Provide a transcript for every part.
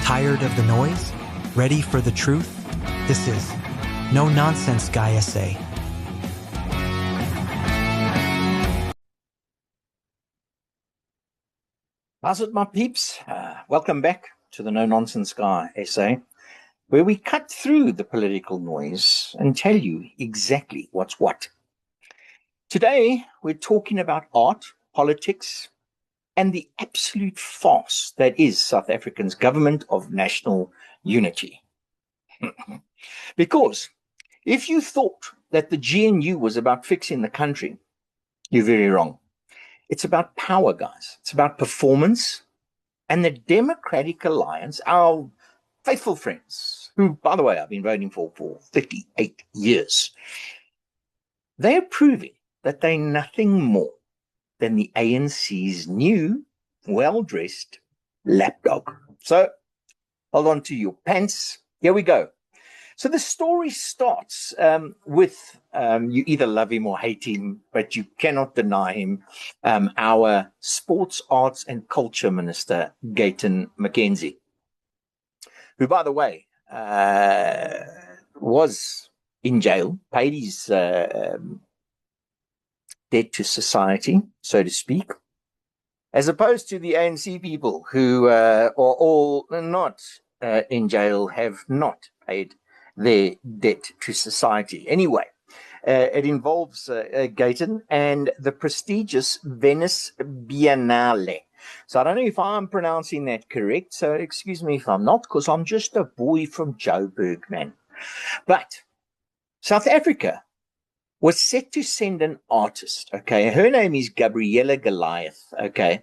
Tired of the noise? Ready for the truth? This is No Nonsense Guy SA. How's it, my peeps? Welcome back to the No Nonsense Guy SA, where we cut through the political noise and tell you exactly what's what. Today, we're talking about art, politics, and the absolute farce that is South Africa's government of national unity. Because if you thought that the GNU was about fixing the country, you're very wrong. It's about power, guys. It's about performance. And the Democratic Alliance, our faithful friends, who, by the way, I've been voting for 38 years, they're proving that they're nothing more than the ANC's new, well-dressed lapdog. So, hold on to your pants. Here we go. So the story starts with you either love him or hate him, but you cannot deny him, our Sports, Arts and Culture Minister, Gayton McKenzie, who, by the way, was in jail, paid his debt to society, so to speak, as opposed to the ANC people who are all not in jail, have not paid their debt to society. Anyway, it involves Gayton and the prestigious Venice Biennale. So I don't know if I'm pronouncing that correct, so excuse me if I'm not, because I'm just a boy from Joburg, man. But South Africa was set to send an artist, okay? Her name is Gabriella Goliath, okay?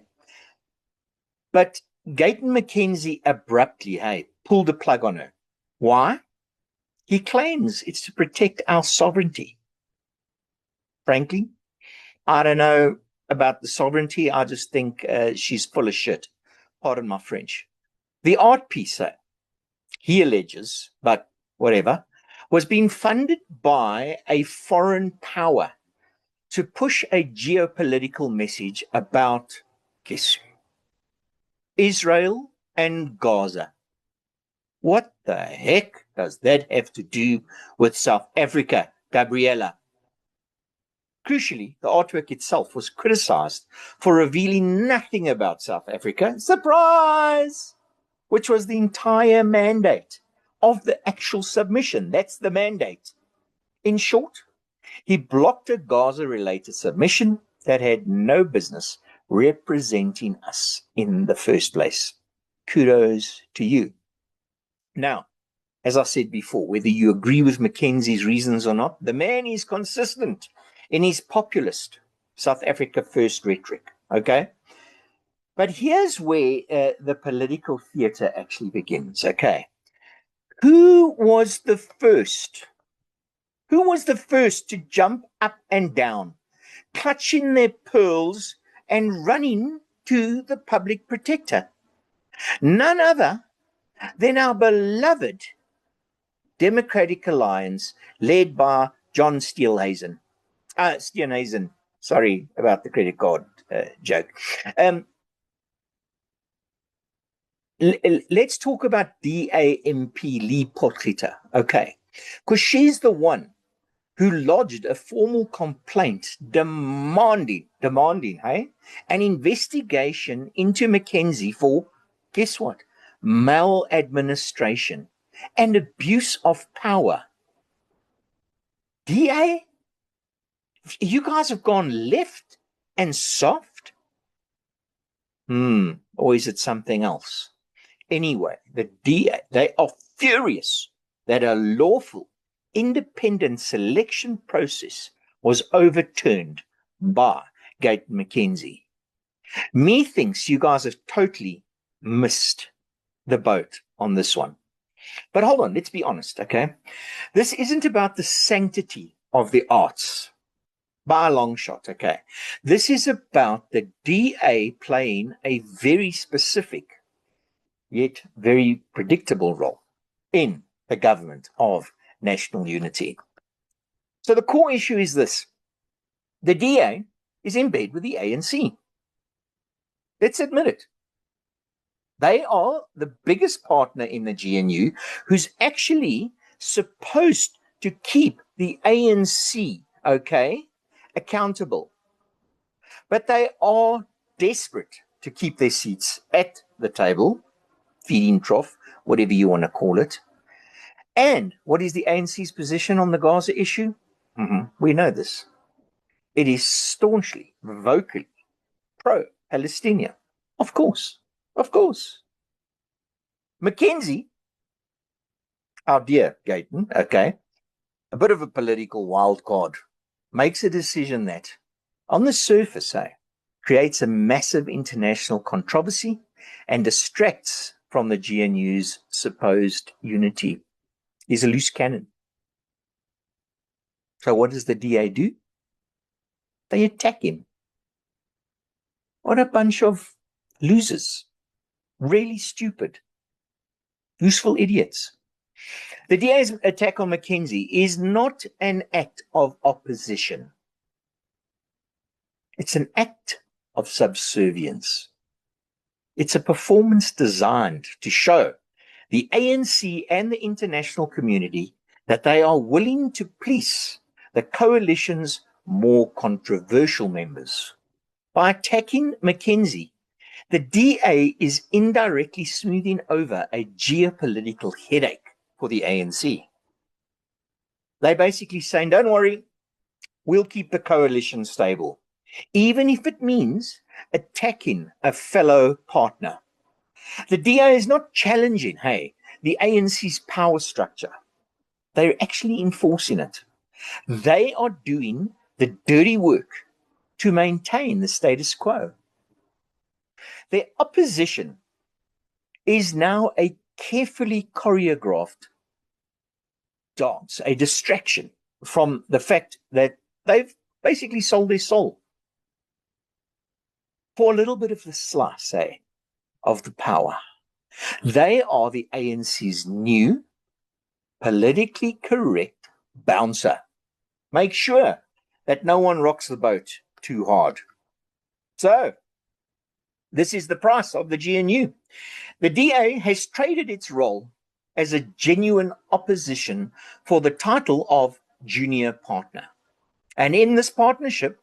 But Gayton McKenzie abruptly, pulled the plug on her. Why? He claims it's to protect our sovereignty. Frankly, I don't know about the sovereignty. I just think she's full of shit. Pardon my French. The art piece, he alleges, but whatever, was being funded by a foreign power to push a geopolitical message about, guess who? Israel and Gaza. What the heck does that have to do with South Africa, Gabriella? Crucially, the artwork itself was criticized for revealing nothing about South Africa. Surprise! Which was the entire mandate of the actual submission. That's the mandate. In short, he blocked a Gaza-related submission that had no business representing us in the first place. Kudos to you. Now, as I said before, whether you agree with Mackenzie's reasons or not, the man is consistent in his populist South Africa first rhetoric, okay? But here's where the political theater actually begins, okay? Who was the first? Who was the first to jump up and down, clutching their pearls and running to the public protector? None other than our beloved Democratic Alliance led by John Steenhuisen. Sorry about the credit card joke. Let's talk about DAMP Lee Potgieter, okay? Because she's the one who lodged a formal complaint demanding, an investigation into McKenzie for, guess what? Maladministration and abuse of power. DA, you guys have gone left and soft? Or is it something else? Anyway, the DA, they are furious that a lawful, independent selection process was overturned by Gayton McKenzie. Methinks you guys have totally missed the boat on this one. But hold on, let's be honest, okay? This isn't about the sanctity of the arts by a long shot, okay? This is about the DA playing a very specific yet very predictable role in the government of national unity. So the core issue is this. The DA is in bed with the ANC. Let's admit it. They are the biggest partner in the GNU, who's actually supposed to keep the ANC, okay, accountable. But they are desperate to keep their seats at the table, feeding trough, whatever you want to call it. And what is the ANC's position on the Gaza issue? We know this. It is staunchly, vocally pro-Palestinian. Of course. McKenzie, our dear Gayton, okay, a bit of a political wild card, makes a decision that, on the surface, creates a massive international controversy and distracts from the GNU's supposed unity. He's a loose cannon. So what does the DA do? They attack him. What a bunch of losers. Really stupid. Useful idiots. The DA's attack on McKenzie is not an act of opposition. It's an act of subservience. It's a performance designed to show the ANC and the international community that they are willing to police the coalition's more controversial members. By attacking McKenzie, the DA is indirectly smoothing over a geopolitical headache for the ANC. They're basically saying, don't worry, we'll keep the coalition stable, even if it means attacking a fellow partner. The DA is not challenging, the ANC's power structure. They're actually enforcing it. They are doing the dirty work to maintain the status quo. Their opposition is now a carefully choreographed dance, a distraction from the fact that they've basically sold their soul for a little bit of the slice, of the power. They are the ANC's new politically correct bouncer. Make sure that no one rocks the boat too hard. So, this is the price of the GNU. The DA has traded its role as a genuine opposition for the title of junior partner. And in this partnership,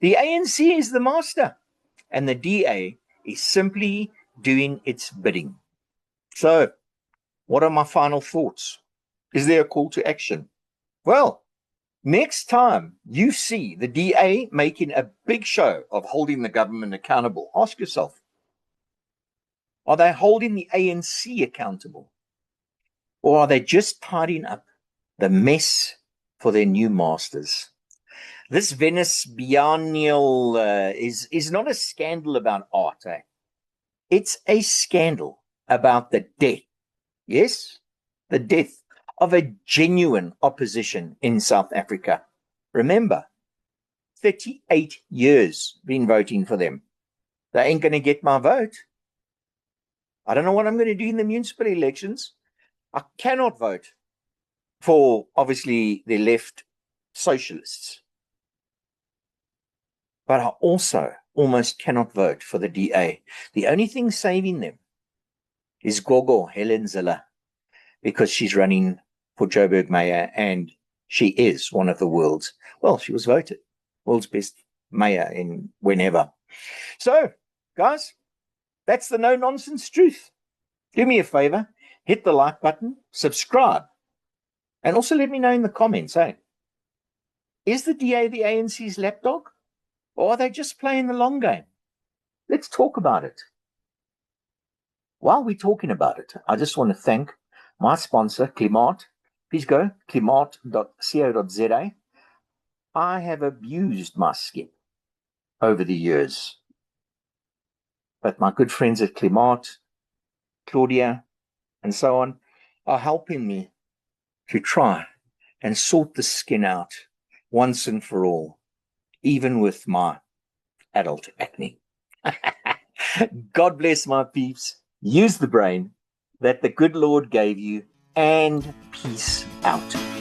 the ANC is the master, and the DA is simply doing its bidding. So, what are my final thoughts? Is there a call to action? Well, next time you see the DA making a big show of holding the government accountable, ask yourself, are they holding the ANC accountable? Or are they just tidying up the mess for their new masters? This Venice Biennale is not a scandal about art. It's a scandal about the death, yes, the death of a genuine opposition in South Africa. Remember, 38 years been voting for them. They ain't going to get my vote. I don't know what I'm going to do in the municipal elections. I cannot vote for, obviously, the left socialists. But I also almost cannot vote for the DA. The only thing saving them is Gogo Helen Zille, because she's running for Joburg mayor and she is one of the world's, well, she was voted world's best mayor in whenever. So, guys, that's the no-nonsense truth. Do me a favor, hit the like button, subscribe, and also let me know in the comments, is the DA the ANC's lapdog, or are they just playing the long game? Let's talk about it. While we're talking about it, I just want to thank my sponsor, Klimaat. Please go, klimaat.co.za. I have abused my skin over the years, but my good friends at Klimaat, Claudia, and so on, are helping me to try and sort the skin out once and for all, even with my adult acne. God bless my peeps. Use the brain that the good Lord gave you, and peace out.